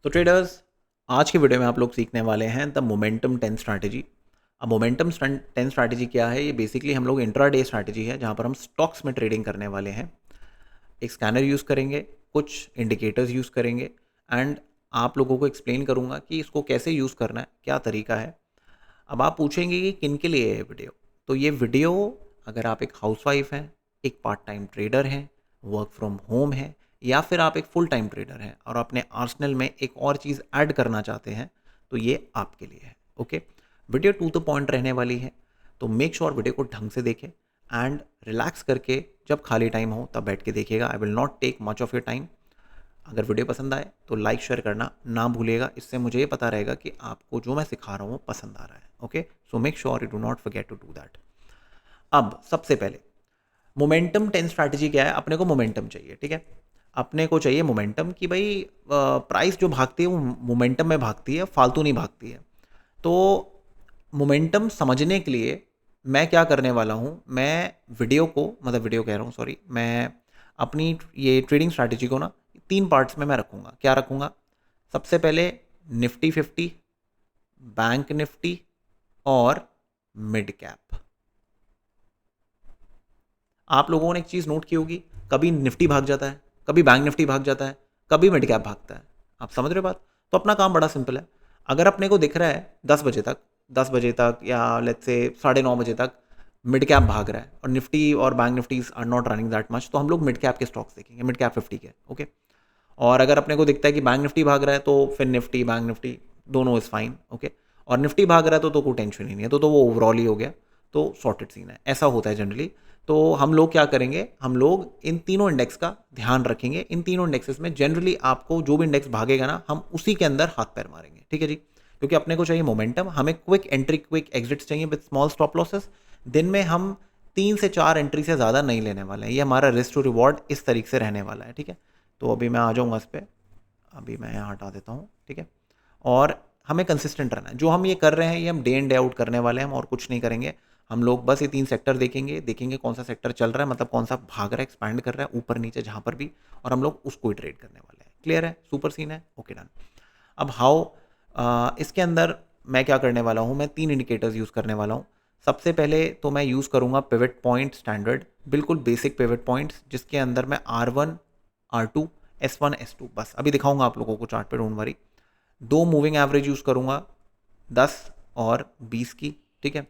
तो ट्रेडर्स, आज के वीडियो में आप लोग सीखने वाले हैं द मोमेंटम 10 स्ट्रैटेजी। अब मोमेंटम 10 स्ट्रैटेजी क्या है? ये बेसिकली हम लोग इंट्राडे स्ट्रैटेजी है जहाँ पर हम स्टॉक्स में ट्रेडिंग करने वाले हैं। एक स्कैनर यूज़ करेंगे, कुछ इंडिकेटर्स यूज़ करेंगे एंड आप लोगों को एक्सप्लेन करूँगा कि इसको कैसे यूज़ करना है, क्या तरीका है। अब आप पूछेंगे कि किन के लिए है ये वीडियो? तो ये वीडियो अगर आप एक हाउसवाइफ हैं, एक पार्ट टाइम ट्रेडर हैं, वर्क फ्रॉम होम है या फिर आप एक फुल टाइम ट्रेडर हैं और अपने आर्सेनल में एक और चीज़ ऐड करना चाहते हैं, तो ये आपके लिए है। Okay, video to the point रहने वाली है, तो मेक श्योर वीडियो को ढंग से देखें एंड रिलैक्स करके जब खाली टाइम हो तब बैठ के देखिएगा। I will not take much of your time. अगर वीडियो पसंद आए तो लाइक शेयर करना ना भूलिएगा, इससे मुझे ये पता रहेगा कि आपको जो मैं सिखा रहा हूँ वो पसंद आ रहा है। Okay, so make sure you do not forget to do that. अब सबसे पहले मोमेंटम 10 स्ट्रैटेजी क्या है? अपने को मोमेंटम चाहिए, ठीक है। अपने को चाहिए मोमेंटम कि भाई प्राइस जो भागती है वो मोमेंटम में भागती है, फालतू नहीं भागती है। तो मोमेंटम समझने के लिए मैं क्या करने वाला हूँ, मैं वीडियो को मतलब वीडियो कह रहा हूँ सॉरी, मैं अपनी ये ट्रेडिंग स्ट्रैटेजी को ना 3 पार्ट्स में मैं रखूँगा। क्या रखूँगा? सबसे पहले निफ्टी 50, बैंक निफ्टी और मिड कैप। आप लोगों ने एक चीज़ नोट की होगी, कभी निफ्टी भाग जाता है, कभी बैंक निफ्टी भाग जाता है, कभी मिड कैप भागता है। आप समझ रहे हो बात? तो अपना काम बड़ा सिंपल है। अगर अपने को दिख रहा है 10 बजे तक या लेट्स से 9:30 बजे तक मिड कैप भाग रहा है और निफ्टी और bank Niftys are not running that much, तो हम लोग मिड कैप के स्टॉक्स देखेंगे, मिड कैप 50 के। ओके, और अगर अपने को दिखता है कि बैंक निफ्टी भाग रहा है तो फिर निफ्टी बैंक निफ्टी दोनों इज़ फाइन। ओके, और निफ्टी भाग रहा है तो कोई टेंशन ही नहीं है, तो वो ओवरऑल ही हो गया, तो सॉर्टेड सीन है। ऐसा होता है जनरली। तो हम लोग क्या करेंगे, हम लोग इन तीनों इंडेक्स का ध्यान रखेंगे। इन तीनों इंडेक्सेस में जनरली आपको जो भी इंडेक्स भागेगा ना, हम उसी के अंदर हाथ पैर मारेंगे, ठीक है जी। क्योंकि अपने को चाहिए मोमेंटम, हमें क्विक एंट्री क्विक एग्जिट्स चाहिए विद स्मॉल स्टॉप लॉसेस। दिन में हम 3 से 4 एंट्री से ज़्यादा नहीं लेने वाले हैं। ये हमारा रिस्क टू रिवॉर्ड इस तरीके से रहने वाला है, ठीक है। तो अभी मैं आ जाऊँगा इस पर, अभी मैं यहाँ हटा देता हूँ, ठीक है। और हमें कंसिस्टेंट रहना है। जो हम ये कर रहे हैं ये हम डे इन डे आउट करने वाले हैं, हम और कुछ नहीं करेंगे। हम लोग बस ये 3 सेक्टर देखेंगे कौन सा सेक्टर चल रहा है, मतलब कौन सा भाग रहा है, एक्सपैंड कर रहा है ऊपर नीचे जहाँ पर भी, और हम लोग उसको ही ट्रेड करने वाले हैं। क्लियर है? सुपर सीन है। Okay done. अब हाउ, इसके अंदर मैं क्या करने वाला हूँ, मैं 3 इंडिकेटर्स यूज़ करने वाला हूँ। सबसे पहले तो मैं यूज़ करूँगा पिवट पॉइंट स्टैंडर्ड, बिल्कुल बेसिक पिवट पॉइंट्स, जिसके अंदर मैं R1 R2 S1 S2 बस अभी दिखाऊंगा आप लोगों को चार्ट पे, don't worry. 2 moving average use करूँगा 10 और 20 की, ठीक है।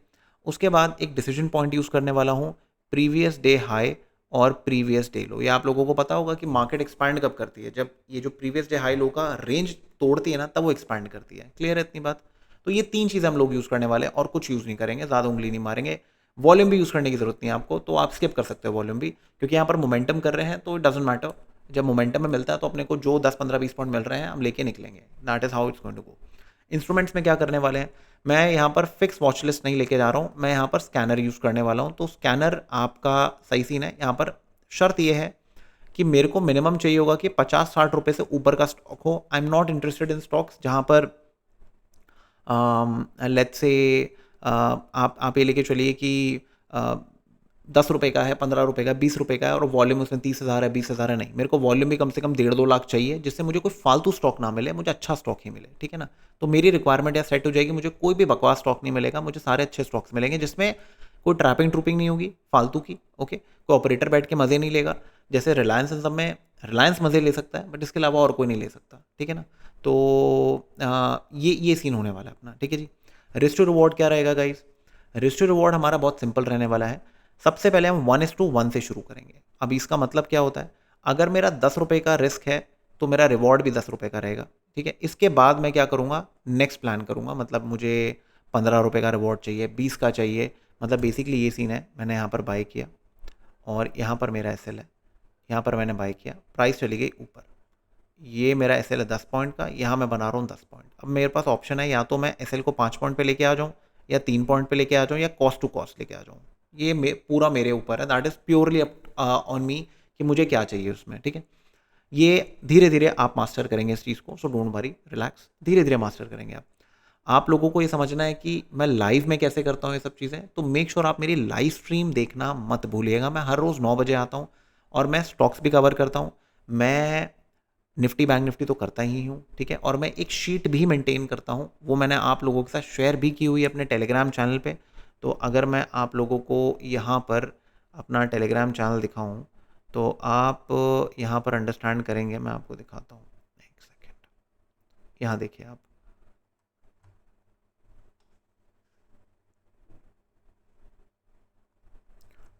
उसके बाद एक डिसीजन पॉइंट यूज़ करने वाला हूँ, प्रीवियस डे हाई और प्रीवियस डे लो। ये आप लोगों को पता होगा कि मार्केट एक्सपैंड कब करती है, जब ये जो प्रीवियस डे हाई लो का रेंज तोड़ती है ना, तब वो एक्सपैंड करती है। क्लियर है इतनी बात? तो ये 3 चीज़ें हम लोग यूज़ करने वाले हैं और कुछ यूज़ नहीं करेंगे, ज़्यादा उंगली नहीं मारेंगे। वॉल्यूम भी यूज़ करने की ज़रूरत नहीं है आपको, तो आप स्किप कर सकते हो वॉल्यूम भी, क्योंकि यहाँ पर मोमेंटम कर रहे हैं तो इट डजेंट मैटर। जब मोमेंटम में मिलता है तो अपने को जो 10 15 20 पॉइंट मिल रहे हैं हम लेके निकलेंगे। That is how it's going to go. Instruments में क्या करने वाले हैं, मैं यहाँ पर फिक्स वॉच लिस्ट नहीं लेके जा रहा हूँ, मैं यहाँ पर स्कैनर यूज़ करने वाला हूँ। तो स्कैनर आपका सही सीन है। यहाँ पर शर्त ये है कि मेरे को मिनिमम चाहिए होगा कि 50-60 रुपये से ऊपर का स्टॉक हो। I am not interested in stocks जहाँ पर लेट्स से आप ये लेके चलिए कि 10 रुपये का है, 15 रुपये का, 20 रुपये का है और वॉल्यूम उसमें 30,000 है, 20,000 है। नहीं, मेरे को वॉल्यूम भी कम से कम 1.5-2 लाख चाहिए, जिससे मुझे कोई फालतू स्टॉक ना मिले, मुझे अच्छा स्टॉक ही मिले, ठीक है ना। तो मेरी रिक्वायरमेंट या सेट हो जाएगी, मुझे कोई भी बकवास स्टॉक नहीं मिलेगा, मुझे सारे अच्छे स्टॉक्स मिलेंगे जिसमें कोई ट्रैपिंग ट्रूपिंग नहीं होगी फालतू की। ओके, कोई ऑपरेटर बैठ के मज़े नहीं लेगा, जैसे रिलायंस इन सब में रिलायंस मज़े ले सकता है बट इसके अलावा और कोई नहीं ले सकता, ठीक है ना। तो ये सीन होने वाला है अपना, ठीक है जी। रिस्क टू रिवॉर्ड क्या रहेगा गाइस? रिस्क टू रिवॉर्ड हमारा बहुत सिंपल रहने वाला है। सबसे पहले हम 1:1 से शुरू करेंगे। अब इसका मतलब क्या होता है, अगर मेरा 10 रुपये का रिस्क है तो मेरा रिवॉर्ड भी 10 रुपये का रहेगा, ठीक है। इसके बाद मैं क्या करूँगा, नेक्स्ट प्लान करूँगा, मतलब मुझे 15 रुपये का रिवॉर्ड चाहिए, 20 का चाहिए। मतलब बेसिकली ये सीन है, मैंने यहाँ पर बाय किया और यहाँ पर मेरा एसएल है, यहाँ पर मैंने बाय किया, प्राइस चली गई ऊपर, ये मेरा एसएल है 10 पॉइंट का, यहाँ मैं बना रहा हूँ 10 पॉइंट। अब मेरे पास ऑप्शन है, या तो मैं एसएल को 5 पॉइंट पे लेके आ जाऊँ, या 3 पॉइंट पे लेके आ जाऊँ, या कॉस्ट टू कॉस्ट लेके आ जाऊँ। ये पूरा मेरे ऊपर है, that is purely up on me कि मुझे क्या चाहिए उसमें, ठीक है। ये धीरे धीरे आप मास्टर करेंगे इस चीज़ को, सो डोंट वरी, रिलैक्स, धीरे धीरे मास्टर करेंगे आप लोगों को ये समझना है कि मैं लाइव में कैसे करता हूँ ये सब चीज़ें। तो मेक श्योर आप मेरी लाइव स्ट्रीम देखना मत भूलिएगा। मैं हर रोज़ 9 बजे आता हूँ और मैं स्टॉक्स भी कवर करता हूँ। मैं निफ्टी बैंक निफ्टी तो करता ही हूँ, ठीक है। और मैं एक शीट भी मेंटेन करता हूँ, वो मैंने आप लोगों के साथ शेयर भी की हुई है अपने टेलीग्राम चैनल पे। तो अगर मैं आप लोगों को यहाँ पर अपना टेलीग्राम चैनल दिखाऊँ तो आप यहाँ पर अंडरस्टैंड करेंगे। मैं आपको दिखाता हूँ, एक सेकेंड। यहाँ देखिए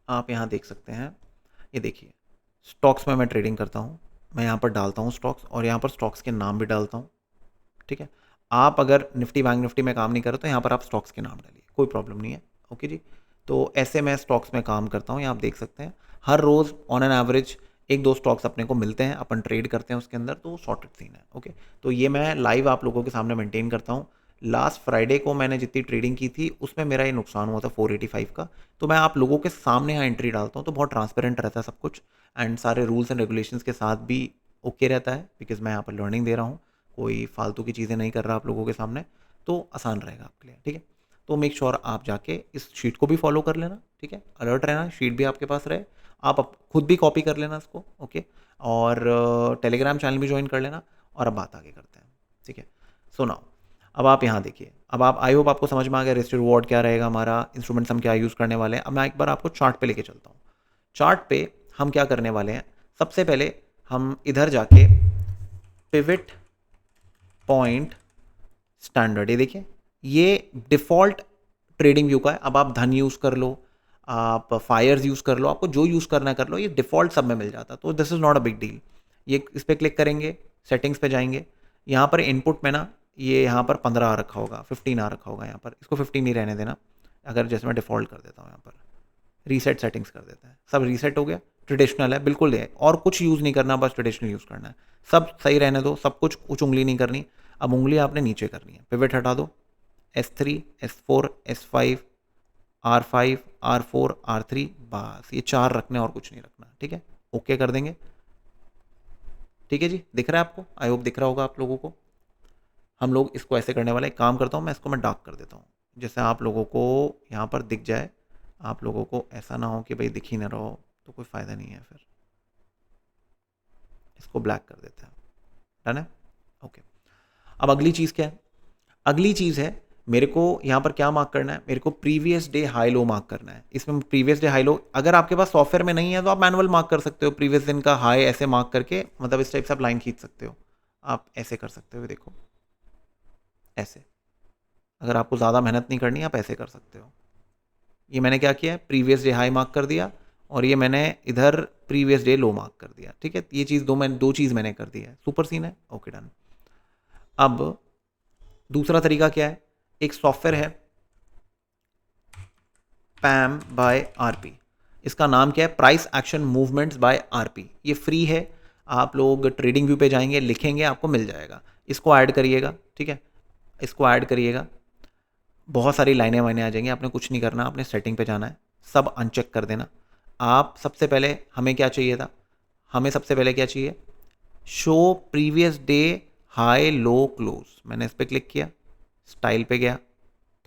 आप यहाँ देख सकते हैं, ये देखिए स्टॉक्स में मैं ट्रेडिंग करता हूँ। मैं यहाँ पर डालता हूँ स्टॉक्स, और यहाँ पर स्टॉक्स के नाम भी डालता हूँ, ठीक है। आप अगर निफ्टी बैंक निफ्टी में काम नहीं कर रहे तो यहाँ पर आप स्टॉक्स के नाम डालिए, कोई प्रॉब्लम नहीं है, ओके जी। तो ऐसे मैं स्टॉक्स में काम करता हूँ, यहाँ आप देख सकते हैं हर रोज़ ऑन एन एवरेज एक दो स्टॉक्स अपने को मिलते हैं, अपन ट्रेड करते हैं उसके अंदर, तो सॉर्टेड सीन है, ओके। तो ये मैं लाइव आप लोगों के सामने मेंटेन करता हूँ। लास्ट फ्राइडे को मैंने जितनी ट्रेडिंग की थी उसमें मेरा ये नुकसान हुआ था 485 का। तो मैं आप लोगों के सामने यहाँ एंट्री डालता हूँ, तो बहुत ट्रांसपेरेंट रहता है सब कुछ, एंड सारे रूल्स एंड रेगुलेशंस के साथ भी ओके रहता है, बिकॉज मैं यहाँ पर लर्निंग दे रहा हूँ, कोई फालतू की चीज़ें नहीं कर रहा आप लोगों के सामने, तो आसान रहेगा आपके लिए, ठीक है। तो मेक श्योर आप जाके इस शीट को भी फॉलो कर लेना, ठीक है। अलर्ट रहना, शीट भी आपके पास रहे, आप खुद भी कॉपी कर लेना इसको, ओके। और टेलीग्राम चैनल भी ज्वाइन कर लेना, और अब बात आगे करते हैं, ठीक है। सो नाउ अब आप यहाँ देखिए, अब आप आई होप आपको समझ में आ गया रिस्क रिवॉर्ड क्या रहेगा हमारा, इंस्ट्रूमेंट्स हम क्या यूज़ करने वाले हैं। अब मैं एक बार आपको चार्ट पे लेके चलता हूँ। चार्ट पे हम क्या करने वाले हैं, सबसे पहले हम इधर जाके पिवट पॉइंट स्टैंडर्ड, ये देखिए ये डिफ़ॉल्ट ट्रेडिंग व्यू का है। अब आप धन यूज़ कर लो, आप फायर्स यूज़ कर लो, आपको जो यूज़ करना है कर लो, ये डिफ़ॉल्ट सब में मिल जाता है, तो this is not a big deal. ये इस पर क्लिक करेंगे, सेटिंग्स पे जाएंगे, यहाँ पर इनपुट में ना ये यहाँ पर 15 आ रखा होगा, 15 आ रखा होगा, यहाँ पर इसको 15 नहीं रहने देना। अगर जैसे मैं डिफ़ॉल्ट कर देता हूँ, यहाँ पर रीसेट सेटिंग्स कर देते हैं, सब रीसेट हो गया, ट्रेडिशनल है बिल्कुल, है और कुछ यूज़ नहीं करना, बस ट्रेडिशनल यूज़ करना है, सब सही रहने दो, सब कुछ उंगली नहीं करनी। अब उंगली आपने नीचे करनी है, पिवट हटा दो, S3 S4 S5 R5 R4 R3, बस ये 4 रखने और कुछ नहीं रखना, ठीक है। ओके कर देंगे, ठीक है जी। दिख रहा है आपको, आई होप दिख रहा होगा आप लोगों को। हम लोग इसको ऐसे करने वाले, एक काम करता हूँ मैं इसको मैं डार्क कर देता हूँ, जैसे आप लोगों को यहाँ पर दिख जाए, आप लोगों को ऐसा ना हो कि भाई दिख ही ना रहो, तो कोई फ़ायदा नहीं है, फिर इसको ब्लैक कर देते हैं, डन है, ओके। अब अगली चीज़ क्या है, अगली चीज़ है मेरे को यहाँ पर क्या मार्क करना है, मेरे को previous day high low mark करना है। इसमें प्रीवियस डे हाई लो अगर आपके पास सॉफ्टवेयर में नहीं है तो आप मैनुअल मार्क कर सकते हो, प्रीवियस दिन का हाई ऐसे मार्क करके, मतलब इस टाइप से आप लाइन खींच सकते हो, आप ऐसे कर सकते हो, देखो ऐसे, अगर आपको ज़्यादा मेहनत नहीं करनी आप ऐसे कर सकते हो। ये मैंने क्या किया है, प्रीवियस डे हाई मार्क कर दिया, और ये मैंने इधर प्रीवियस डे लो मार्क कर दिया, ठीक है। ये चीज़ दो चीज़ मैंने कर दी है, सुपर सीन है, ओके डन। अब दूसरा तरीका क्या है, एक सॉफ्टवेयर है पैम बाय आरपी, इसका नाम क्या है, price action movements by RP, ये फ्री है। आप लोग ट्रेडिंग व्यू पे जाएंगे, लिखेंगे, आपको मिल जाएगा, इसको ऐड करिएगा, ठीक है, इसको ऐड करिएगा, बहुत सारी लाइनें वाइनें आ जाएंगी, आपने कुछ नहीं करना, आपने सेटिंग पे जाना है, सब अनचेक कर देना। आप सबसे पहले हमें क्या चाहिए था, हमें सबसे पहले क्या चाहिए, show previous day high low close, मैंने इस पर क्लिक किया, स्टाइल पे गया,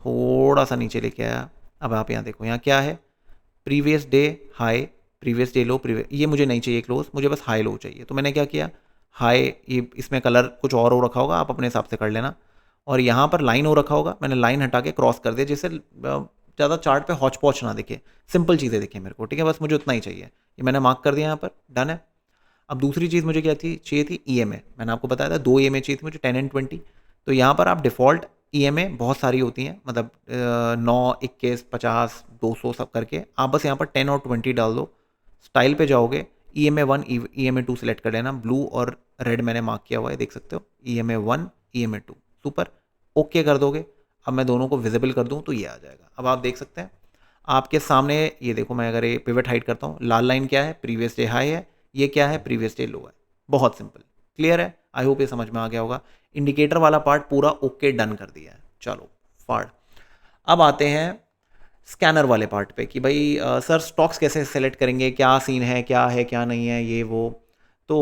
थोड़ा सा नीचे लेके आया। अब आप यहाँ देखो, यहाँ क्या है, previous day high previous day लो, प्रीवियस, ये मुझे नहीं चाहिए क्लोज, मुझे बस हाई लो चाहिए। तो मैंने क्या किया, हाई, ये इसमें कलर कुछ और हो रखा होगा, आप अपने हिसाब से कर लेना, और यहाँ पर लाइन हो रखा होगा, मैंने लाइन हटा के क्रॉस कर दिया, जिससे ज़्यादा चार्ट पे हौच पौच ना दिखे, सिंपल चीज़ें दिखे मेरे को, ठीक है, बस मुझे उतना ही चाहिए, ये मैंने मार्क कर दिया यहाँ पर, डन है। अब दूसरी चीज़ मुझे क्या थी, चाहिए थी EMA, मैंने आपको बताया था 2 EMA चाहिए थी मुझे, 10 एंड 20। तो यहाँ पर आप डिफ़ॉल्ट EMA बहुत सारी होती हैं, मतलब 9 21 50 200 सब करके, आप बस यहाँ पर 10 और 20 डाल दो, स्टाइल पे जाओगे, EMA 1 EMA 2 सेलेक्ट कर लेना, ब्लू और रेड मैंने मार्क किया हुआ है, देख सकते हो, EMA 1 EMA 2, सुपर, ओके कर दोगे। अब मैं दोनों को विजिबल कर दूँ तो ये आ जाएगा, अब आप देख सकते हैं आपके सामने, ये देखो, मैं अगर ये पिवट हाइड करता हूँ, लाल लाइन क्या है, प्रीवियस डे हाई है, ये क्या है, प्रीवियस डे लो है, बहुत सिंपल, क्लियर है, आई होप ये समझ में आ गया होगा। इंडिकेटर वाला पार्ट पूरा ओके डन कर दिया है, चलो फाड़। अब आते हैं स्कैनर वाले पार्ट पे कि भाई सर स्टॉक्स कैसे सेलेक्ट करेंगे, क्या सीन है क्या नहीं है, ये वो। तो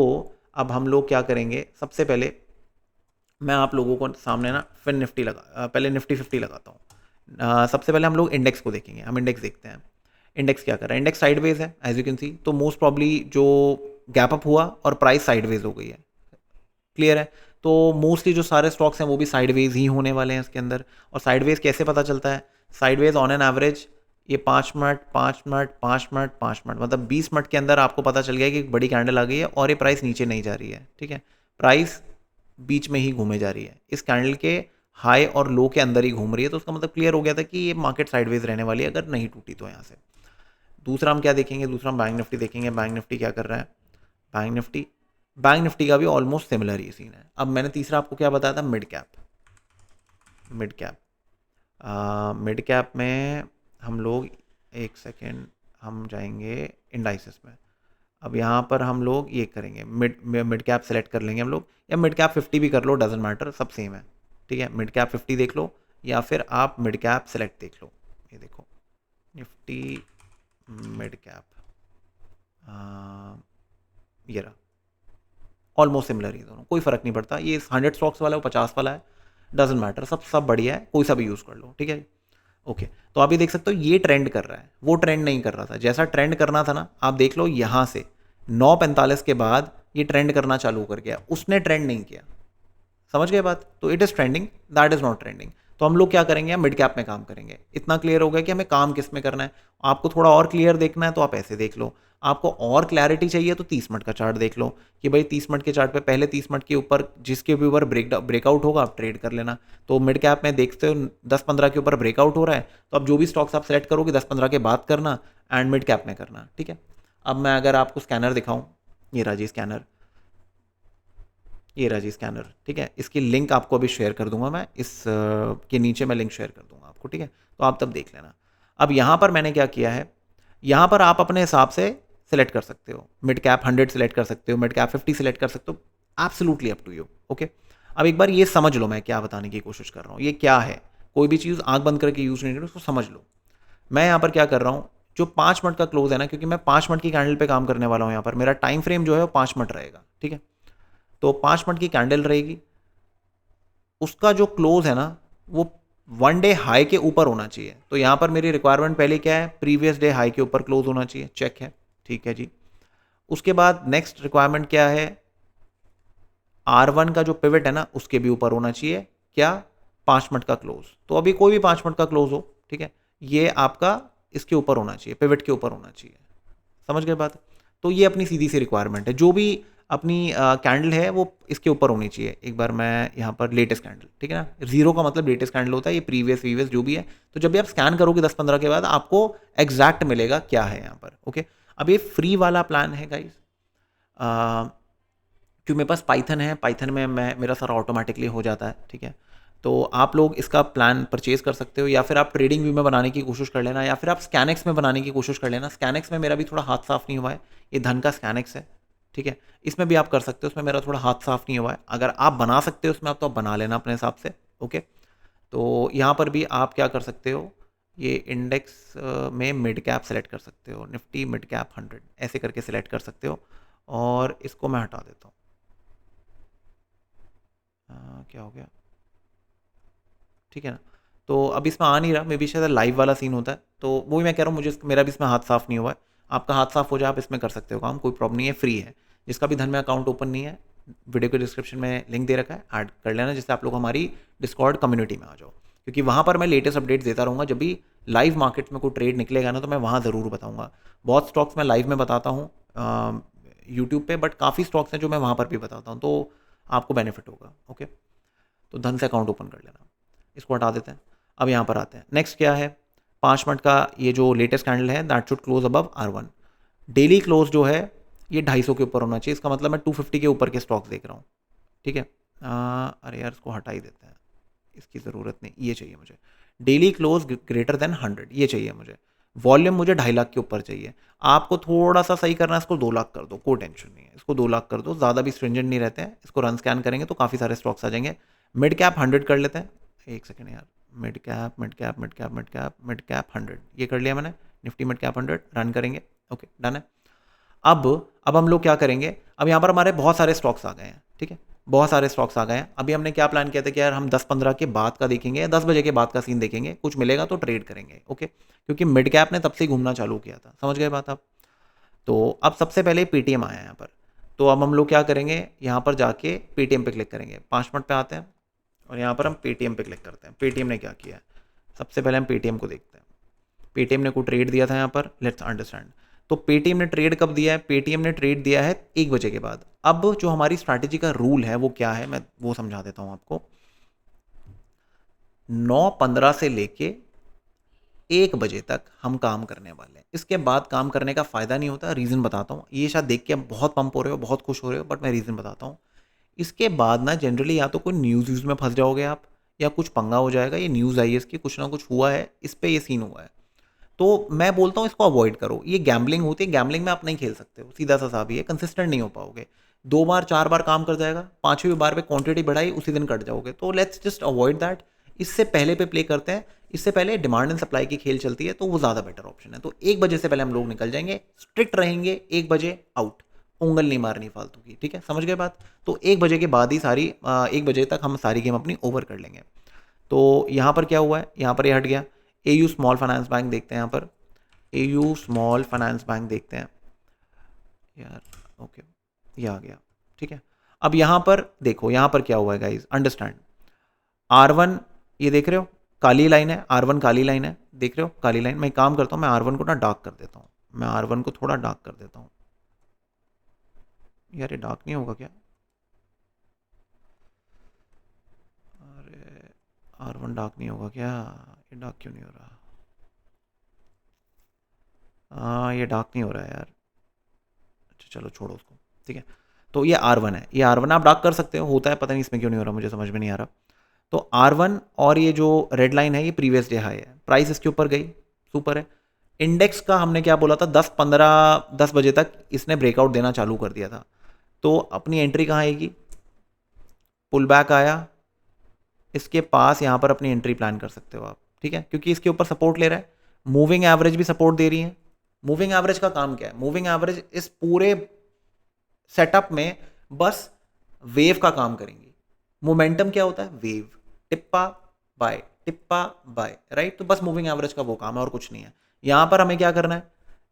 अब हम लोग क्या करेंगे, सबसे पहले मैं आप लोगों को सामने ना फिर निफ्टी पहले निफ्टी 50 लगाता हूँ। सबसे पहले हम लोग इंडेक्स को देखेंगे, हम इंडेक्स देखते हैं, इंडेक्स क्या कर रहा है, इंडेक्स साइडवेज है एज यू कैन सी, तो मोस्ट प्रॉब्ली जो गैप अप हुआ और प्राइस साइडवेज हो गई है, क्लियर है? तो मोस्टली जो सारे स्टॉक्स हैं वो भी साइडवेज ही होने वाले हैं इसके अंदर। और साइडवेज कैसे पता चलता है? साइडवेज ऑन एन एवरेज ये 5 मिनट 5 मिनट 5 मिनट 5 मिनट मतलब 20 मिनट के अंदर आपको पता चल गया कि एक बड़ी कैंडल आ गई है और ये प्राइस नीचे नहीं जा रही है, ठीक है? प्राइस बीच में ही घूमे जा रही है, इस कैंडल के हाई और लो के अंदर ही घूम रही है, तो उसका मतलब क्लियर हो गया था कि ये मार्केट साइडवेज रहने वाली है अगर नहीं टूटी तो यहाँ से। दूसरा हम क्या देखेंगे? दूसरा हम बैंक निफ्टी देखेंगे। बैंक निफ्टी क्या कर रहा है? बैंक निफ्टी का भी ऑलमोस्ट सिमिलर ही सीन है। अब मैंने तीसरा आपको क्या बताया था? Mid cap. मिड कैप में हम लोग, एक सेकेंड, हम जाएंगे इंडाइसिस में। अब यहाँ पर हम लोग ये करेंगे, मिड कैप सेलेक्ट कर लेंगे हम लोग, या मिड कैप 50 भी कर लो, डजेंट मैटर, सब सेम है, ठीक है? मिड कैप 50 देख लो या फिर आप मिड कैप सेलेक्ट देख लो। ये देखो निफ्टी मिड कैप, ये रहा, ऑलमोस्ट सिमिलर ही दोनों, कोई फ़र्क नहीं पड़ता। ये 100 स्टॉक्स वाला है, वो 50 वाला है, डजेंट मैटर, सब बढ़िया है, कोई सा भी यूज़ कर लो, ठीक है? ओके, तो आप ये देख सकते हो ये ट्रेंड कर रहा है, वो ट्रेंड नहीं कर रहा था। जैसा ट्रेंड करना था ना, आप देख लो यहाँ से 9:45 के बाद ये ट्रेंड करना चालू कर गया, उसने ट्रेंड नहीं किया। समझ गए बात? तो it is trending, that is not trending. तो हम लोग क्या करेंगे? मिड कैप में काम करेंगे। इतना क्लियर हो गया कि हमें काम किस में करना है। आपको थोड़ा और क्लियर देखना है तो आप ऐसे देख लो, आपको और क्लैरिटी चाहिए तो 30 मिनट का चार्ट देख लो कि भाई 30 मिनट के चार्ट पे पहले 30 मिनट के ऊपर जिसके भी ऊपर ब्रेकआउट होगा आप ट्रेड कर लेना। तो मिड कैप में देखते हो 10-15 के ऊपर ब्रेकआउट हो रहा है, तो अब जो भी स्टॉक्स आप सेलेक्ट करोगे 10-15 के बाद करना एंड मिड कैप में करना, ठीक है? अब मैं अगर आपको स्कैनर दिखाऊं, ये रहा जी स्कैनर, ये रहा जी स्कैनर, ठीक है? इसकी लिंक आपको अभी शेयर कर दूंगा मैं, इस के नीचे मैं लिंक शेयर कर दूंगा आपको, ठीक है? तो आप तब देख लेना। अब यहाँ पर मैंने क्या किया है, यहाँ पर आप अपने हिसाब से सेलेक्ट कर सकते हो, मिड कैप 100 सेलेक्ट कर सकते हो, मिड कैप 50 सेलेक्ट कर सकते हो, absolutely up to you, okay? अब एक बार ये समझ लो मैं क्या बताने की कोशिश कर रहा हूँ, ये क्या है। कोई भी चीज़ आंख बंद करके यूज़ नहीं करो, उसको समझ लो। मैं यहाँ पर क्या कर रहा हूँ, जो 5 मिनट का क्लोज है ना, क्योंकि मैं 5 मिनट की कैंडल पे काम करने वाला हूँ, यहाँ पर मेरा टाइम फ्रेम जो है वो 5 मिनट रहेगा, ठीक है? तो 5 मिनट की कैंडल रहेगी, उसका जो क्लोज है ना वो 1 डे हाई के ऊपर होना चाहिए। तो यहाँ पर मेरी रिक्वायरमेंट पहले क्या है? प्रीवियस डे हाई के ऊपर क्लोज होना चाहिए, चेक है, ठीक है जी। उसके बाद नेक्स्ट रिक्वायरमेंट क्या है? R1 का जो पिवट है ना उसके भी ऊपर होना चाहिए, क्या? 5 मिनट का क्लोज। तो अभी कोई भी 5 मिनट का क्लोज हो, ठीक है, ये आपका इसके ऊपर होना चाहिए, पिवट के ऊपर होना चाहिए। समझ गए बात? तो ये अपनी सीधी सी रिक्वायरमेंट है, जो भी अपनी कैंडल है वो इसके ऊपर होनी चाहिए। एक बार मैं यहाँ पर लेटेस्ट कैंडल, ठीक है ना, जीरो का मतलब लेटेस्ट कैंडल होता है, ये प्रीवियस वीवियस जो भी है। तो जब भी आप स्कैन करोगे 10-15 के बाद आपको एग्जैक्ट मिलेगा क्या है यहाँ पर, ओके? अब ये फ्री वाला प्लान है गाइस, क्योंकि मेरे पास पाइथन है, पाइथन में मेरा सारा ऑटोमेटिकली हो जाता है, ठीक है? तो आप लोग इसका प्लान परचेज कर सकते हो, या फिर आप ट्रेडिंग व्यू में बनाने की कोशिश कर लेना, या फिर आप स्कैनेक्स में बनाने की कोशिश कर लेना। स्कैनेक्स में मेरा भी थोड़ा हाथ साफ नहीं हुआ है, ये धन का स्कैनेक्स है, ठीक है? इसमें भी आप कर सकते हो, उसमें मेरा थोड़ा हाथ साफ नहीं हुआ है। अगर आप बना सकते हो उसमें आप, तो आप बना लेना अपने हिसाब से, ओके? तो यहाँ पर भी आप क्या कर सकते हो, ये इंडेक्स में मिड कैप सेलेक्ट कर सकते हो, निफ्टी मिड कैप 100 ऐसे करके सेलेक्ट कर सकते हो। और इसको मैं हटा देता हूँ, क्या हो गया, ठीक है ना? तो अब इसमें आ नहीं रहा, मे बी शायद लाइव वाला सीन होता है, तो वो भी मैं कह रहा हूँ, मुझे मेरा भी इसमें हाथ साफ नहीं हुआ है। आपका हाथ साफ हो जाए आप इसमें कर सकते हो काम, कोई प्रॉब्लम नहीं है, फ्री है। जिसका भी धन में अकाउंट ओपन नहीं है, वीडियो के डिस्क्रिप्शन में लिंक दे रखा है, ऐड कर लेना, जिससे आप लोग हमारी डिस्कॉर्ड कम्युनिटी में आ जाओ, क्योंकि वहाँ पर मैं लेटेस्ट अपडेट्स देता रहूँगा। जब भी लाइव मार्केट में कोई ट्रेड निकलेगा ना तो मैं वहाँ ज़रूर बताऊँगा। बहुत स्टॉक्स मैं लाइव में बताता हूँ यूट्यूब पे, बट काफ़ी स्टॉक्स हैं जो मैं वहाँ पर भी बताता हूँ, तो आपको बेनिफिट होगा, ओके? तो धन से अकाउंट ओपन कर लेना, इसको हटा देते हैं। अब यहाँ पर आते हैं, नेक्स्ट क्या है? 5 मिनट का ये जो लेटेस्ट कैंडल है, that should close above R1। Daily close जो है ये 250 के ऊपर होना चाहिए, इसका मतलब मैं 250 के ऊपर के स्टॉक्स देख रहा हूँ, ठीक है? अरे यार इसको हटा ही देते हैं, इसकी ज़रूरत नहीं, ये चाहिए मुझे। डेली क्लोज ग्रेटर देन 100 ये चाहिए मुझे। वॉल्यूम मुझे 2.5 लाख के ऊपर चाहिए। आपको थोड़ा सा सही करना है, इसको 2 लाख कर दो, कोई टेंशन नहीं है, इसको 2 लाख कर दो, ज़्यादा भी स्ट्रिंजेंट नहीं रहते हैं। इसको रन स्कैन करेंगे तो काफ़ी सारे स्टॉक्स आ जाएंगे। मिड कैप 100 कर लेते हैं, एक सेकेंड यार, mid cap mid cap mid cap mid cap mid cap 100 ये कर लिया मैंने, निफ्टी मिड कैप 100 रन करेंगे, ओके डन है। अब हम लोग क्या करेंगे? अब यहाँ पर हमारे बहुत सारे स्टॉक्स आ गए हैं, ठीक है, बहुत सारे स्टॉक्स आ गए हैं। अभी हमने क्या प्लान किया था कि यार हम 10-15 के बाद का देखेंगे या 10 बजे के बाद का सीन देखेंगे, कुछ मिलेगा तो ट्रेड करेंगे, ओके? क्योंकि मिड कैप ने तब से घूमना चालू किया था, समझ गए बात आप? तो अब सबसे पहले पेटीएम आया यहाँ पर, तो अब हम लोग क्या करेंगे, यहाँ पर जाके पेटीएम पे क्लिक करेंगे, 5 मिनट पे आते हैं और यहाँ पर हम पेटीएम पे क्लिक करते हैं। पेटीएम ने क्या किया है, सबसे पहले हम पेटीएम को देखते हैं। पेटीएम ने कोई ट्रेड दिया था यहाँ पर, लेट्स अंडरस्टैंड। तो पेटीएम ने ट्रेड कब दिया है, पेटीएम ने ट्रेड दिया है 1 बजे के बाद। अब जो हमारी स्ट्रैटेजी का रूल है वो क्या है, मैं वो समझा देता हूँ आपको। 9:15 से लेके 1 बजे तक हम काम करने वाले हैं। इसके बाद काम करने का फ़ायदा नहीं होता, रीज़न बताता हूँ। ये शायद देख के आप बहुत पंप हो रहे हो, बहुत खुश हो रहे हो, बट मैं रीज़न बताता हूँ। इसके बाद ना जनरली या तो कोई न्यूज़ में फंस जाओगे आप, या कुछ पंगा हो जाएगा, ये न्यूज़ आई है इसकी, कुछ ना कुछ हुआ है, इस पे ये सीन हुआ है। तो मैं बोलता हूँ इसको अवॉइड करो। ये गैम्बलिंग होती है, गैम्बलिंग में आप नहीं खेल सकते हो, सीधा सा सा भी है, कंसिस्टेंट नहीं हो पाओगे। 2 बार 4 बार काम कर जाएगा, 5वीं बार पे क्वांटिटी बढ़ाई, उसी दिन कट जाओगे। तो लेट्स जस्ट अवॉइड दैट। इससे पहले पे प्ले करते हैं, इससे पहले डिमांड एंड सप्लाई की खेल चलती है, तो वो ज़्यादा बेटर ऑप्शन है। तो 1 बजे से पहले हम लोग निकल जाएंगे, स्ट्रिक्ट रहेंगे, 1 बजे आउट, उंगल नहीं मारनी फालतू की, ठीक है, समझ गए बात। तो 1 बजे के बाद ही 1 बजे तक हम सारी गेम अपनी ओवर कर लेंगे। तो यहाँ पर क्या हुआ है, यहाँ पर ये हट गया। एयू स्मॉल फाइनेंस बैंक देखते हैं, यहाँ पर एयू स्मॉल फाइनेंस बैंक देखते हैं यार, ओके ये आ गया, ठीक है। अब यहाँ पर देखो, यहाँ पर क्या हुआ है गाइज, अंडरस्टैंड। R1 ये देख रहे हो, काली लाइन है, R1 काली लाइन है, देख रहे हो काली लाइन। मैं काम करता हूँ, मैं R1 को ना डार्क कर देता हूँ, मैं R1 को थोड़ा डार्क कर देता हूँ। यार ये डार्क नहीं होगा क्या, अरे R1 डार्क नहीं होगा क्या, ये डार्क क्यों नहीं हो रहा, हाँ ये डार्क नहीं हो रहा है यार। अच्छा चलो छोड़ो उसको, ठीक है। तो ये R1 है, ये R1 आप डार्क कर सकते हो, होता है, पता नहीं इसमें क्यों नहीं हो रहा, मुझे समझ में नहीं आ रहा। तो R1 और ये जो रेड लाइन है ये प्रीवियस डे हाई है, प्राइस इसके ऊपर गई, सुपर है। इंडेक्स का हमने क्या बोला था, 10 बजे तक इसने ब्रेकआउट देना चालू कर दिया था। तो अपनी एंट्री कहाँ आएगी, पुल बैक आया, इसके पास यहाँ पर अपनी एंट्री प्लान कर सकते हो आप, ठीक है, क्योंकि इसके ऊपर सपोर्ट ले रहा है। मूविंग एवरेज भी सपोर्ट दे रही है। मूविंग एवरेज का काम क्या है, मूविंग एवरेज इस पूरे सेटअप में बस वेव का काम करेंगी। मोमेंटम क्या होता है, वेव, टिप्पा बाय, राइट। तो बस मूविंग एवरेज का वो काम है और कुछ नहीं है। यहाँ पर हमें क्या करना है,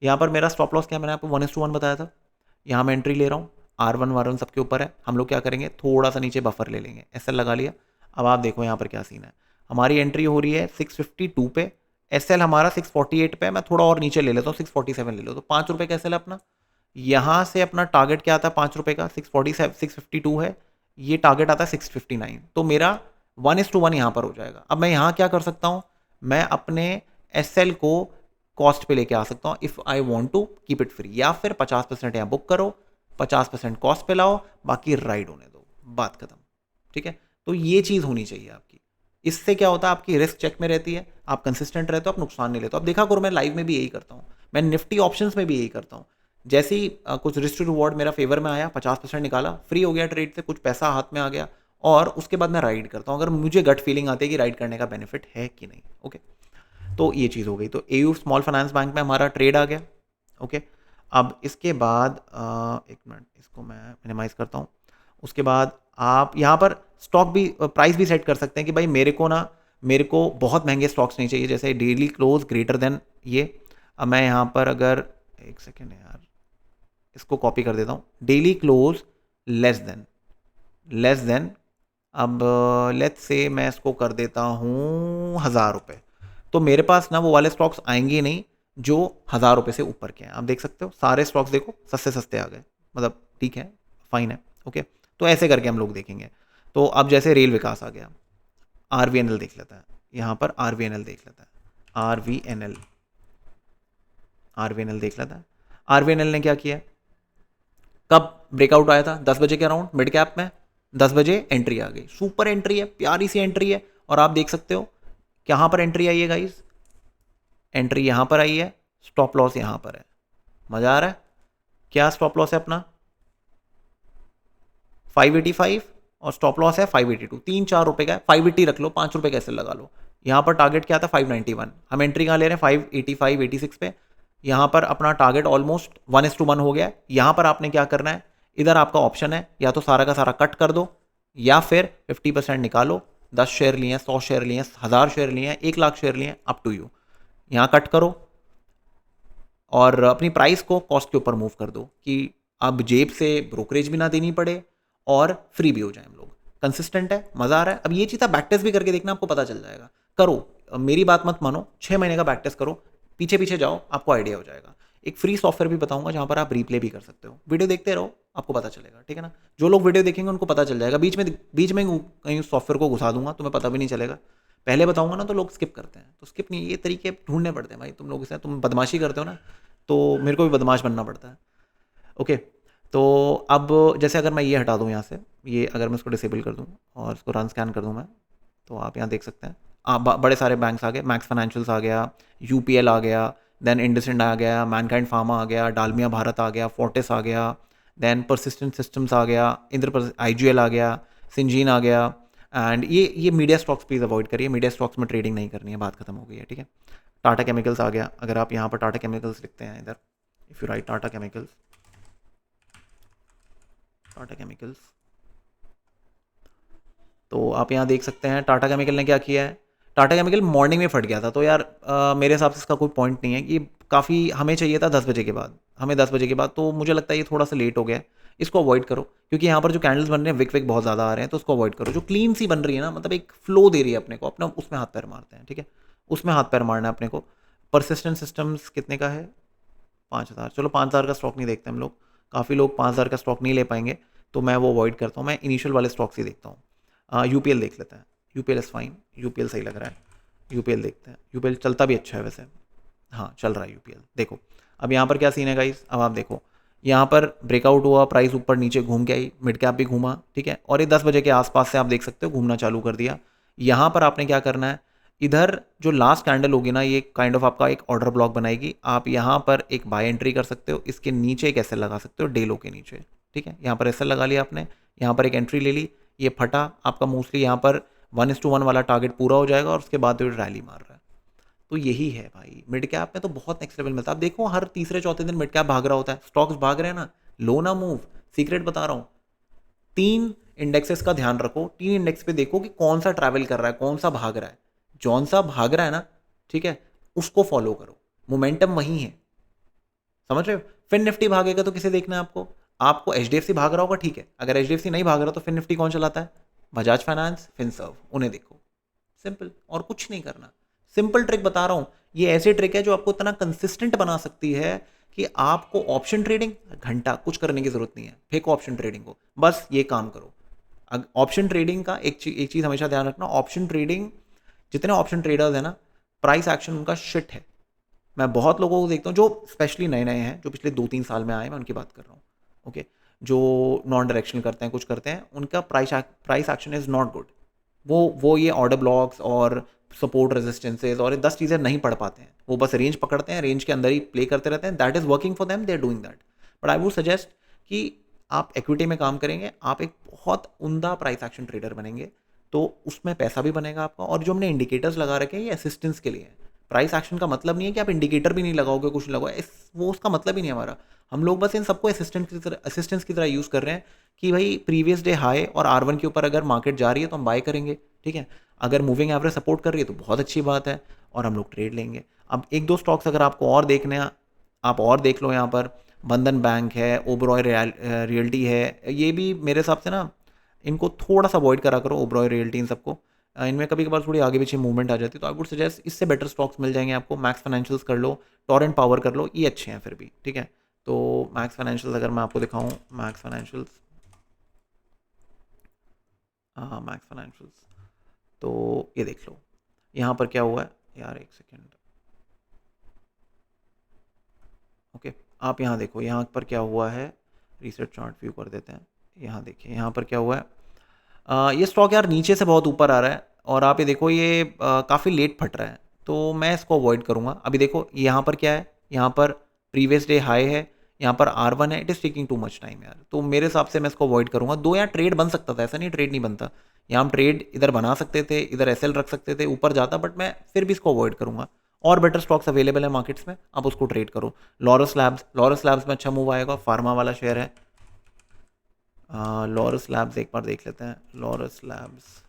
यहाँ पर मेरा स्टॉप लॉस क्या, मैंने आपको 1:1 बताया था। यहाँ मैं एंट्री ले रहा हूँ, R1 सबके ऊपर है। हम लोग क्या करेंगे, थोड़ा सा नीचे बफर ले लेंगे, SL लगा लिया। अब आप देखो यहाँ पर क्या सीन है, हमारी एंट्री हो रही है 652 पे, SL हमारा 648 पे, मैं थोड़ा और नीचे ले लेता हूँ, 647 ले लो। तो 5 रुपये का SL है अपना। यहाँ से अपना टारगेट क्या आता है 5 रुपये का, 652 है, ये टारगेट आता है 659। तो मेरा 1:1 यहाँ पर हो जाएगा। अब मैं यहाँ क्या कर सकता हूँ, मैं अपने SL को कॉस्ट पे लेके आ सकता हूँ, if I want to keep it free, या फिर 50% यहाँ बुक करो, 50% कॉस्ट पे लाओ, बाकी राइड होने दो, बात खत्म, ठीक है। तो ये चीज़ होनी चाहिए आपकी। इससे क्या होता है, आपकी रिस्क चेक में रहती है, आप कंसिस्टेंट रहते हो, आप नुकसान नहीं लेते हो। अब देखा करो, मैं लाइव में भी यही करता हूँ, मैं निफ्टी ऑप्शंस में भी यही करता हूँ। जैसे ही कुछ रिस्क टू रिवॉर्ड मेरा फेवर में आया, 50% निकाला, फ्री हो गया ट्रेड से, कुछ पैसा हाथ में आ गया, और उसके बाद मैं राइड करता हूँ, अगर मुझे गट फीलिंग आती है कि राइड करने का बेनिफिट है कि नहीं, ओके। तो ये चीज़ हो गई। तो एयू स्मॉल फाइनेंस बैंक में हमारा ट्रेड आ गया, ओके। अब इसके बाद एक मिनट, इसको मैं मिनिमाइज़ करता हूँ। उसके बाद आप यहाँ पर स्टॉक भी, प्राइस भी सेट कर सकते हैं कि भाई मेरे को बहुत महंगे स्टॉक्स नहीं चाहिए, जैसे डेली क्लोज ग्रेटर देन ये। अब मैं यहाँ पर अगर, एक सेकेंड यार, इसको कॉपी कर देता हूँ, डेली क्लोज लेस देन, अब लेट्स से मैं इसको कर देता हूँ 1000 रुपये। तो मेरे पास ना वो वाले स्टॉक्स आएंगे नहीं जो 1000 रुपये से ऊपर के हैं। आप देख सकते हो सारे स्टॉक्स देखो सस्ते सस्ते आ गए, मतलब ठीक है, फाइन है, ओके। तो ऐसे करके हम लोग देखेंगे। तो अब जैसे रेल विकास आ गया, RVNL देख लेता है, यहाँ पर RVNL देख लेता है, RVNL देख लेता है। RVNL ने क्या किया, कब ब्रेकआउट आया था, 10 बजे के अराउंड मिड कैप में, 10 बजे एंट्री आ गई, सुपर एंट्री है, प्यारी सी एंट्री है। और आप देख सकते हो कहाँ पर एंट्री आई है गाइस, एंट्री यहाँ पर आई है, स्टॉप लॉस यहाँ पर है। मजा आ रहा है, क्या स्टॉप लॉस है अपना 585 और स्टॉप लॉस है 582, 3-4 रुपए का है, 580 रख लो, 5 रुपए कैसे लगा लो। यहाँ पर टारगेट क्या था 591, हम एंट्री कहाँ ले रहे हैं 585 86 पे। यहाँ पर अपना टारगेट ऑलमोस्ट 1:1 हो गया। यहाँ पर आपने क्या करना है, इधर आपका ऑप्शन है, या तो सारा का सारा कट कर दो, या फिर 50% निकालो। 10 शेयर लिए हैं, 100 शेयर लिए हैं, 1000 शेयर लिए हैं, 1 लाख शेयर लिए हैं, अप टू यू। यहाँ कट करो और अपनी प्राइस को कॉस्ट के ऊपर मूव कर दो कि अब जेब से ब्रोकरेज भी ना देनी पड़े और फ्री भी हो जाए हम लोग। कंसिस्टेंट है, मज़ा आ रहा है। अब ये चीज़ आप बैक टेस्ट भी करके देखना, आपको पता चल जाएगा। करो, मेरी बात मत मानो, 6 महीने का बैक टेस्ट करो, पीछे पीछे जाओ, आपको आइडिया हो जाएगा। एक फ्री सॉफ्टवेयर भी बताऊंगा जहाँ पर आप रिप्ले भी कर सकते हो। वीडियो देखते रहो, आपको पता चलेगा, ठीक है ना। जो लोग वीडियो देखेंगे उनको पता चल जाएगा। बीच में कहीं सॉफ्टवेयर को घुसा दूंगा, तुम्हें पता भी नहीं चलेगा। पहले बताऊंगा ना तो लोग स्किप करते हैं, तो स्किप नहीं, ये तरीके ढूंढने पड़ते हैं भाई। तुम लोग इससे तुम बदमाशी करते हो ना, तो मेरे को भी बदमाश बनना पड़ता है। ओके, तो अब जैसे अगर मैं ये हटा दूँ यहाँ से, ये अगर मैं इसको डिसेबल कर दूँ और इसको रन स्कैन कर दूँ मैं, तो आप यहाँ देख सकते हैं बड़े सारे बैंक्स आ गए। मैक्स फाइनेंशियल्स आ गया, यूपीएल आ गया, देन इंडसइंड आ गया, मैनकाइंड फार्मा आ गया, डालमिया भारत आ गया, फोर्टिस आ गया, देन परसिस्टेंट सिस्टम्स आ गया, आईजीएल आ गया, सिंजीन आ गया। एंड ये मीडिया स्टॉक्स प्लीज़ अवॉइड करिए, मीडिया स्टॉक्स में ट्रेडिंग नहीं करनी है, बात खत्म हो गई है, ठीक है। टाटा केमिकल्स आ गया, अगर आप यहाँ पर टाटा केमिकल्स लिखते हैं इधर, if you right Tata chemicals, Tata chemicals, तो आप यहाँ देख सकते हैं टाटा केमिकल ने क्या किया है। टाटा केमिकल मॉर्निंग में फट गया था, तो यार मेरे हिसाब से इसका कोई पॉइंट नहीं है कि काफ़ी, हमें चाहिए था 10 बजे के बाद, हमें 10 बजे के बाद, तो मुझे लगता है ये थोड़ा सा लेट हो गया है। इसको अवॉइड करो, क्योंकि यहाँ पर जो कैंडल्स बन रहे हैं विक बहुत ज़्यादा आ रहे हैं, तो उसको अवॉइड करो। जो क्लीन सी बन रही है ना, मतलब एक फ्लो दे रही है अपने को, अपना उसमें हाथ पैर मारते हैं, ठीक है, उसमें हाथ पैर मारना है अपने को। परसिस्टेंट सिस्टम्स कितने का है? 5,000। चलो 5,000 का स्टॉक नहीं देखते हम लोग, काफ़ी लोग 5,000 का स्टॉक नहीं ले पाएंगे, तो मैं वो अवॉइड करता हूँ। मैं इनिशियल वाले स्टॉक्स ही देखता हूँ। यूपीएल देख लेते हैं, यूपीएल इज़ फाइन, यूपीएल सही लग रहा है, यूपीएल देखते हैं। यूपीएल चलता भी अच्छा है वैसे, हाँ चल रहा है यूपीएल। देखो अब यहाँ पर क्या सीन है गाइस, अब आप देखो यहाँ पर ब्रेकआउट हुआ, प्राइस ऊपर नीचे घूम के आई, मिड कैप भी घूमा, ठीक है, और ये 10 बजे के आसपास से आप देख सकते हो घूमना चालू कर दिया। यहाँ पर आपने क्या करना है, इधर जो लास्ट कैंडल होगी ना, ये काइंड ऑफ आपका एक ऑर्डर ब्लॉक बनाएगी। आप यहाँ पर एक बाय एंट्री कर सकते हो, इसके नीचे एक एसएल लगा सकते हो, डेलो के नीचे, ठीक है। यहाँ पर एसएल लगा लिया आपने, यहाँ पर एक एंट्री ले ली, ये फटा आपका मोस्टली यहाँ पर 1:1 वाला टारगेट पूरा हो जाएगा, और उसके बाद रैली मार रहा है। तो यही है भाई, मिड कैप में तो बहुत नेक्स्ट लेवल मिलता है। आप देखो हर तीसरे चौथे दिन मिड कैप भाग रहा होता है, स्टॉक्स भाग रहे हैं ना, लो ना मूव। सीक्रेट बता रहा हूँ, 3 इंडेक्सेस का ध्यान रखो, 3 इंडेक्स पे देखो कि कौन सा ट्रैवल कर रहा है, कौन सा भाग रहा है। जौन सा भाग रहा है ना, ठीक है, उसको फॉलो करो, मोमेंटम वही है, समझ रहे हो। फिन निफ्टी भागेगा तो किसे देखना है आपको, आपको एचडीएफसी भाग रहा होगा, ठीक है, अगर एचडीएफसी नहीं भाग रहा तो फिन निफ्टी कौन चलाता है, बजाज फाइनेंस, फिनसर्व, उन्हें देखो। सिंपल, और कुछ नहीं करना। सिंपल ट्रिक बता रहा हूं, ये ऐसी ट्रिक है जो आपको इतना कंसिस्टेंट बना सकती है कि आपको ऑप्शन ट्रेडिंग घंटा कुछ करने की जरूरत नहीं है, फेंको ऑप्शन ट्रेडिंग को, बस ये काम करो। ऑप्शन ट्रेडिंग का एक चीज हमेशा ध्यान रखना, ऑप्शन ट्रेडिंग, जितने ऑप्शन ट्रेडर्स है ना, प्राइस एक्शन उनका शिट है। मैं बहुत लोगों को देखता हूँ जो स्पेशली नए नए हैं, जो पिछले 2-3 साल में आए, मैं उनकी बात कर रहा हूँ, ओके, जो नॉन डायरेक्शनल करते हैं, कुछ करते हैं, उनका price action is not good. वो ये ऑर्डर ब्लॉक्स और सपोर्ट रेजिस्टेंसेज और 10 चीज़ें नहीं पढ़ पाते हैं, वो बस रेंज पकड़ते हैं, रेंज के अंदर ही प्ले करते रहते हैं। That is working for them, they are doing that. But I would suggest कि आप इक्विटी में काम करेंगे, आप एक बहुत उम्दा प्राइस एक्शन ट्रेडर बनेंगे, तो उसमें पैसा भी बनेगा आपका। और जो हमने इंडिकेटर्स लगा रखे हैं, ये असिस्टेंस के लिए है। प्राइस एक्शन का मतलब नहीं है कि आप इंडिकेटर भी नहीं लगाओगे, कुछ लगाओगे, वो उसका मतलब ही नहीं हमारा। हम लोग बस इन सबको असिस्टेंस की तरह यूज़ कर रहे हैं कि भाई प्रीवियस डे हाई और R1 के ऊपर अगर मार्केट जा रही है तो हम बाय करेंगे, ठीक है। अगर मूविंग एवरेज सपोर्ट कर रही है तो बहुत अच्छी बात है, और हम लोग ट्रेड लेंगे। अब एक दो स्टॉक्स अगर आपको और देखने हैं, आप और देख लो। यहाँ पर बंधन बैंक है, ओबरॉय रियल्टी है, ये भी मेरे हिसाब से ना इनको थोड़ा सा अवॉइड करा करो, ओबरॉय रियल्टी, इन सबको। इनमें कभी कभार थोड़ी आगे पीछे मूवमेंट आ जाती है, तो आई वुड सजेस्ट इससे बेटर स्टॉक्स मिल जाएंगे आपको। मैक्स फाइनेंशियल्स कर लो, टॉरेंट पावर कर लो, ये अच्छे हैं फिर भी, ठीक है। तो मैक्स फाइनेंशियल्स अगर मैं आपको दिखाऊं, मैक्स फाइनेंशियल्स, हाँ मैक्स फाइनेंशियल्स, तो ये देख लो यहाँ पर क्या हुआ है यार, एक सेकेंड, ओके। आप यहाँ देखो यहाँ पर क्या हुआ है, रीसेट चार्ट व्यू कर देते हैं। यहाँ देखिए यहाँ पर क्या हुआ है, ये स्टॉक यार नीचे से बहुत ऊपर आ रहा है, और आप ये देखो ये काफ़ी लेट फट रहा है, तो मैं इसको अवॉइड करूँगा। अभी देखो यहाँ पर क्या है, यहाँ पर प्रीवियस डे हाई है, यहाँ पर R1 है, it is taking too much time यार, तो मेरे हिसाब से मैं इसको अवॉइड करूँगा। दो यहाँ ट्रेड बन सकता था, ऐसा नहीं ट्रेड नहीं बनता, यहाँ हम ट्रेड इधर बना सकते थे, इधर एसएल रख सकते थे, ऊपर जाता, बट मैं फिर भी इसको अवॉइड करूँगा। और बेटर स्टॉक्स अवेलेबल है मार्केट्स में, आप उसको ट्रेड करो। लॉरस लैब्स में अच्छा मूव आएगा, फार्मा वाला शेयर है। लॉरस लैब्स एक बार देख लेते हैं, लॉरस लैब्स,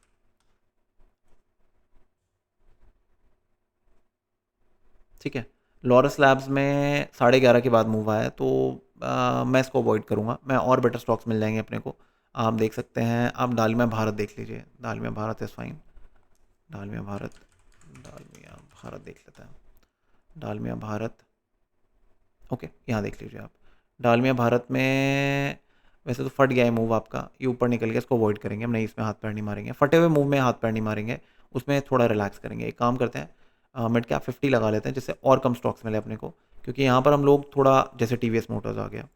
ठीक है। लॉरस लैब्स में 11:30 के बाद मूव आया है, तो मैं इसको अवॉइड करूँगा, मैं और बेटर स्टॉक्स मिल जाएंगे अपने को। आप देख सकते हैं, आप डालमिया भारत देख लीजिए, डालमिया भारत इज़ फाइन, डालमिया भारत, डालमिया भारत देख लेते हैं, डालमिया भारत, ओके यहाँ देख लीजिए आप। डालमिया भारत में वैसे तो फट गया है मूव आपका, ये ऊपर निकल गया, इसको अवॉइड करेंगे हम, नहीं इसमें हाथ पैर नहीं मारेंगे, फटे हुए मूव में हाथ पैर नहीं मारेंगे, उसमें थोड़ा रिलैक्स करेंगे। एक काम करते हैं, मिड कैप 50 लगा लेते हैं, जिससे और कम स्टॉक्स मिले अपने को, क्योंकि यहाँ पर हम लोग थोड़ा, जैसे टीवीएस मोटर्स आ गया,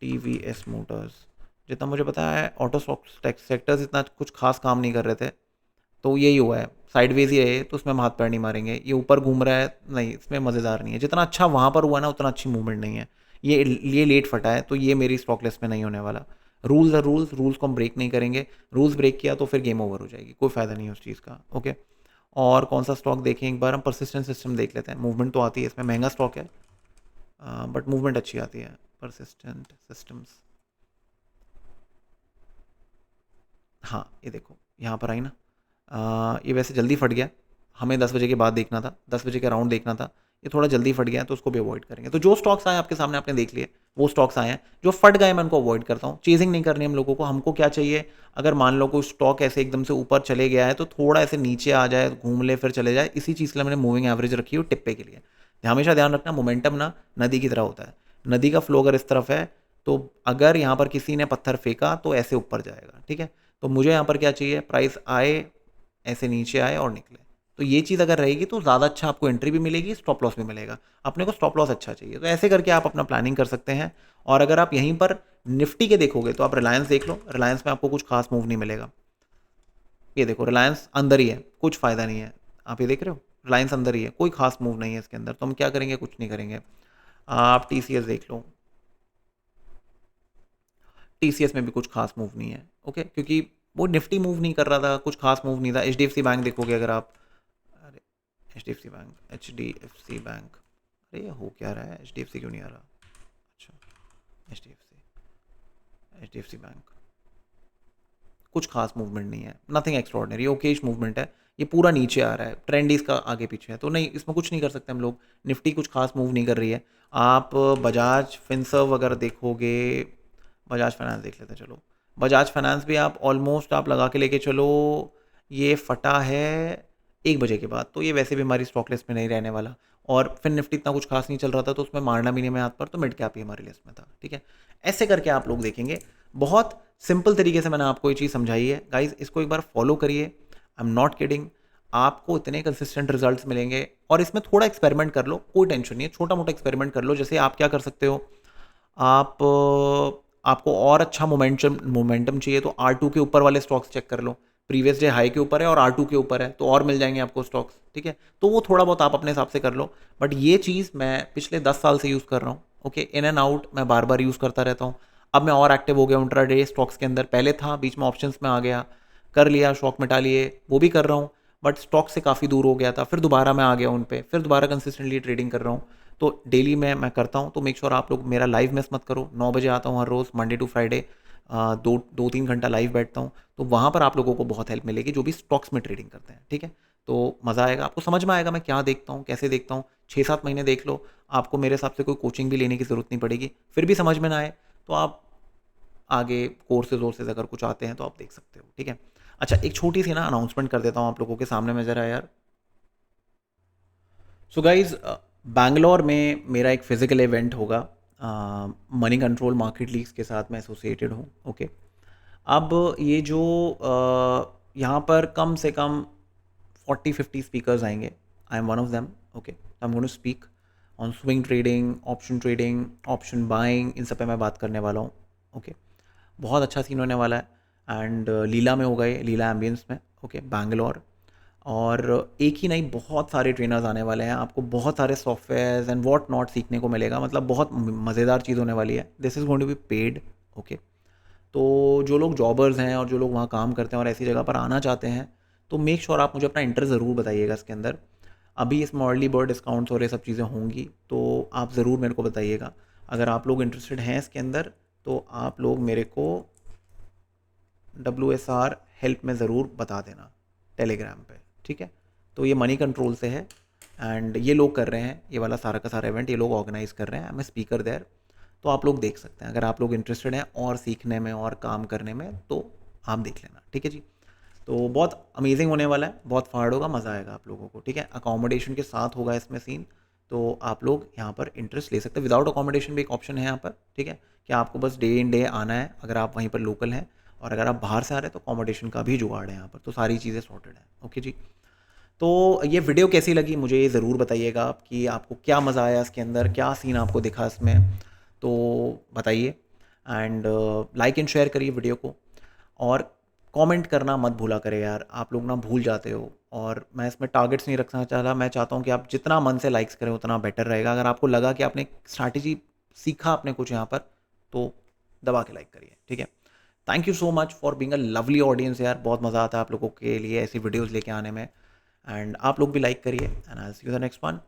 टीवीएस मोटर्स, जितना मुझे पता है ऑटो स्टॉक सेक्टर्स इतना कुछ खास काम नहीं कर रहे थे, तो यही हुआ है, साइडवेज ही है, तो उसमें हम हाथ पैर नहीं मारेंगे। ये ऊपर घूम रहा है, नहीं इसमें मज़ेदार नहीं है, जितना अच्छा वहाँ पर हुआ ना उतना अच्छी मूवमेंट नहीं है। ये लेट फटा है, तो ये मेरी स्टॉक लिस्ट में नहीं होने वाला। रूल्स है रूल्स को हम ब्रेक नहीं करेंगे, रूल्स ब्रेक किया तो फिर गेम ओवर हो जाएगी, कोई फ़ायदा नहीं है उस चीज़ का। ओके, और कौन सा स्टॉक देखें एक बार, हम परसिस्टेंट सिस्टम देख लेते हैं। मूवमेंट तो आती है इसमें, महंगा स्टॉक है बट मूवमेंट अच्छी आती है। परसिस्टेंट सिस्टम्स, हाँ ये देखो यहाँ पर आई ना, ये वैसे जल्दी फट गया, हमें 10 बजे के बाद देखना था, 10 बजे के राउंड देखना था, ये थोड़ा जल्दी फट गया तो उसको भी अवॉइड करेंगे। तो जो स्टॉक्स आए आपके सामने आपने देख लिए, वो स्टॉक्स आए हैं, जो फट गए मैं उनको अवॉइड करता हूँ। चेजिंग नहीं करनी हम लोगों को, हमको क्या चाहिए, अगर मान लो कोई स्टॉक ऐसे एकदम से ऊपर चले गया है तो थोड़ा ऐसे नीचे आ जाए, घूम ले फिर चले जाए, इसी चीज़ के लिए मैंने मूविंग एवरेज रखी है टिप्पे के लिए। हमेशा ध्यान रखना, मोमेंटम ना नदी की तरह होता है, नदी का फ्लो अगर इस तरफ है तो अगर यहाँ पर किसी ने पत्थर फेंका तो ऐसे ऊपर जाएगा, ठीक है। तो मुझे यहाँ पर क्या चाहिए, प्राइस आए, ऐसे नीचे आए और निकले, तो ये चीज़ अगर रहेगी तो ज़्यादा अच्छा आपको एंट्री भी मिलेगी, स्टॉप लॉस भी मिलेगा। अपने को स्टॉप लॉस अच्छा चाहिए, तो ऐसे करके आप अपना प्लानिंग कर सकते हैं। और अगर आप यहीं पर निफ्टी के देखोगे तो आप रिलायंस देख लो, रिलायंस में आपको कुछ खास मूव नहीं मिलेगा। ये देखो रिलायंस अंदर ही है, कुछ फ़ायदा नहीं है, आप ये देख रहे हो रिलायंस अंदर ही है, कोई खास मूव नहीं है इसके अंदर, तो हम क्या करेंगे, कुछ नहीं करेंगे। आप टीसीएस देख लो, टीसीएस में भी कुछ खास मूव नहीं है, ओके, क्योंकि वो निफ्टी मूव नहीं कर रहा था, कुछ खास मूव नहीं था। एचडीएफसी बैंक देखोगे अगर आप, अरे एचडीएफसी बैंक, एचडीएफसी बैंक, अरे ये हो क्या रहा है, एचडीएफसी क्यों नहीं आ रहा, अच्छा एचडीएफसी बैंक, कुछ खास मूवमेंट नहीं है, नथिंग एक्स्ट्रॉर्डनरी, ओकेश मूवमेंट है, ये पूरा नीचे आ रहा है, ट्रेंड इसका आगे पीछे है, तो नहीं इसमें कुछ नहीं कर सकते हम लोग। निफ्टी कुछ खास मूव नहीं कर रही है। आप बजाज फिनसर्व अगर देखोगे, बजाज फाइनेंस देख लेते हैं, चलो बजाज फाइनेंस भी आप ऑलमोस्ट आप लगा के लेके चलो, ये फटा है 1 बजे के बाद, तो ये वैसे भी हमारी स्टॉक लिस्ट में नहीं रहने वाला। और फिर निफ्टी इतना कुछ खास नहीं चल रहा था तो उसमें मारना भी नहीं मैं हाथ पर, तो मिड कैप ही हमारी लिस्ट में था, ठीक है। ऐसे करके आप लोग देखेंगे, बहुत सिंपल तरीके से मैंने आपको ये चीज़ समझाई है गाइज, इसको एक बार फॉलो करिए, आई एम नॉट किडिंग, आपको इतने कंसिस्टेंट रिजल्ट्स मिलेंगे। और इसमें थोड़ा एक्सपेरिमेंट कर लो, कोई टेंशन नहीं है, छोटा मोटा एक्सपेरिमेंट कर लो। जैसे आप क्या कर सकते हो, आप आपको और अच्छा मोमेंटम चाहिए तो R2 के ऊपर वाले स्टॉक्स चेक कर लो, प्रीवियस डे हाई के ऊपर है और R2 के ऊपर है, तो और मिल जाएंगे आपको स्टॉक्स, ठीक है। तो वो थोड़ा बहुत आप अपने हिसाब से कर लो, बट ये चीज़ मैं पिछले 10 साल से यूज़ कर रहा हूँ, ओके, इन एंड आउट मैं बार बार यूज़ करता रहता हूँ। अब मैं और एक्टिव हो गया इंट्राडे स्टॉक्स के अंदर, पहले था बीच में ऑप्शंस में आ गया, कर लिया, शॉक मिटा लिए, वो भी कर रहा हूँ, बट स्टॉक से काफ़ी दूर हो गया था, फिर दोबारा मैं आ गया उन पे, फिर दोबारा कंसिस्टेंटली ट्रेडिंग कर रहा हूँ। तो डेली मैं करता हूँ, तो मेक श्योर आप लोग मेरा लाइव मिस मत करो। 9 बजे आता हूँ हर रोज़, मंडे टू फ्राइडे, 2-3 घंटा लाइव बैठता हूँ, तो वहाँ पर आप लोगों को बहुत हेल्प मिलेगी जो भी स्टॉक्स में ट्रेडिंग करते हैं, ठीक है। तो मज़ा आएगा, आपको समझ में आएगा मैं क्या देखता हूँ, कैसे देखता हूँ। 6-7 महीने देख लो, आपको मेरे हिसाब से कोई कोचिंग भी लेने की ज़रूरत नहीं पड़ेगी। फिर भी समझ में ना आए तो आप आगे कोर्सेज वोर्सेज अगर कुछ आते हैं तो आप देख सकते हो, ठीक है। अच्छा, एक छोटी सी ना अनाउंसमेंट कर देता हूँ आप लोगों के सामने में ज़रा यार। सो गाइज, बैंगलोर में मेरा एक फ़िज़िकल इवेंट होगा, मनी कंट्रोल मार्केट लीग्स के साथ मैं एसोसिएटेड हूँ, ओके। अब ये जो यहाँ पर कम से कम 40-50 स्पीकर्स आएंगे, I am one of them, okay. I am going to speak on swing trading, option buying, इन सब पे मैं बात करने वाला हूँ, ओके। बहुत अच्छा सीन होने वाला है। एंड लीला में होगा ये, लीला एम्बियंस में, ओके, बैंगलोर। और एक ही नहीं, बहुत सारे ट्रेनर्स आने वाले हैं, आपको बहुत सारे सॉफ्टवेयर्स एंड वॉट नॉट सीखने को मिलेगा, मतलब बहुत मज़ेदार चीज़ होने वाली है। This is going to be paid, okay. तो जो लोग जॉबर्स हैं और जो लोग वहाँ काम करते हैं और ऐसी जगह पर आना चाहते हैं, तो मेक श्योर आप मुझे अपना इंटरेस्ट ज़रूर बताइएगा इसके अंदर। अभी इसमें अर्ली बर्ड डिस्काउंट्स और ये सब चीज़ें होंगी, तो आप ज़रूर मेरे को बताइएगा। अगर आप लोग इंटरेस्टेड हैं इसके अंदर तो आप लोग मेरे को WSR हेल्प में ज़रूर बता देना टेलीग्राम पे, ठीक है। तो ये मनी कंट्रोल से है एंड ये लोग कर रहे हैं, ये वाला सारा का सारा इवेंट ये लोग ऑर्गेनाइज कर रहे हैं, I am a speaker there. तो आप लोग देख सकते हैं। अगर आप लोग इंटरेस्टेड हैं और सीखने में और काम करने में तो आप देख लेना, ठीक है जी। तो बहुत अमेजिंग होने वाला है, बहुत फाड़ होगा, मज़ा आएगा आप लोगों को, ठीक है। अकोमोडेशन के साथ होगा इसमें सीन, तो आप लोग यहाँ पर इंटरेस्ट ले सकते हैं। विदाउट अकोमोडेशन भी एक ऑप्शन है यहाँ पर, ठीक है, कि आपको बस डे इन डे आना है अगर आप वहीं पर लोकल हैं, और अगर आप बाहर से आ रहे हैं तो अकोमोडेशन का भी जुगाड़ है यहाँ पर, तो सारी चीज़ें सॉर्टेड है। ओके जी। तो ये वीडियो कैसी लगी मुझे ये ज़रूर बताइएगा आप, कि आपको क्या मज़ा आया इसके अंदर, क्या सीन आपको दिखा इसमें, तो बताइए। एंड लाइक एंड शेयर करिए वीडियो को, और कमेंट करना मत भूला करें यार, आप लोग ना भूल जाते हो। और मैं इसमें टारगेट्स नहीं रखना चाह रहा, मैं चाहता हूँ कि आप जितना मन से लाइक्स करें उतना बेटर रहेगा। अगर आपको लगा कि आपने स्ट्रैटेजी सीखा आपने कुछ यहाँ पर, तो दबा के लाइक करिए, ठीक है। Thank you so much for being a lovely audience यार, बहुत मज़ा आता है आप लोगों के लिए ऐसी वीडियोज़ लेके आने में। एंड आप लोग भी लाइक करिए, and I will see you the next one.